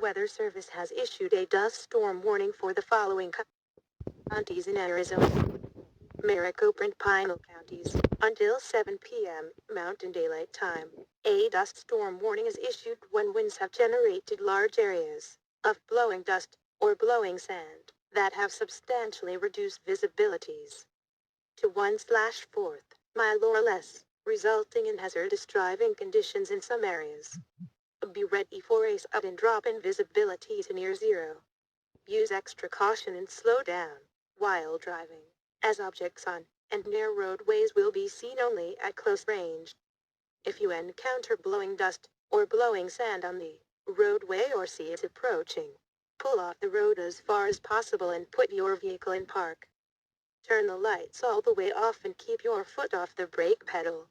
Weather Service has issued a dust storm warning for the following counties in Arizona: Maricopa and Pinal counties. Until 7 p.m. Mountain Daylight Time, a dust storm warning is issued when winds have generated large areas of blowing dust or blowing sand that have substantially reduced visibilities to 1/4 mile or less, resulting in hazardous driving conditions in some areas. Be ready for a sudden drop in visibility to near zero. Use extra caution and slow down while driving, as objects on and near roadways will be seen only at close range. If you encounter blowing dust or blowing sand on the roadway or see it approaching, pull off the road as far as possible and put your vehicle in park. Turn the lights all the way off and keep your foot off the brake pedal.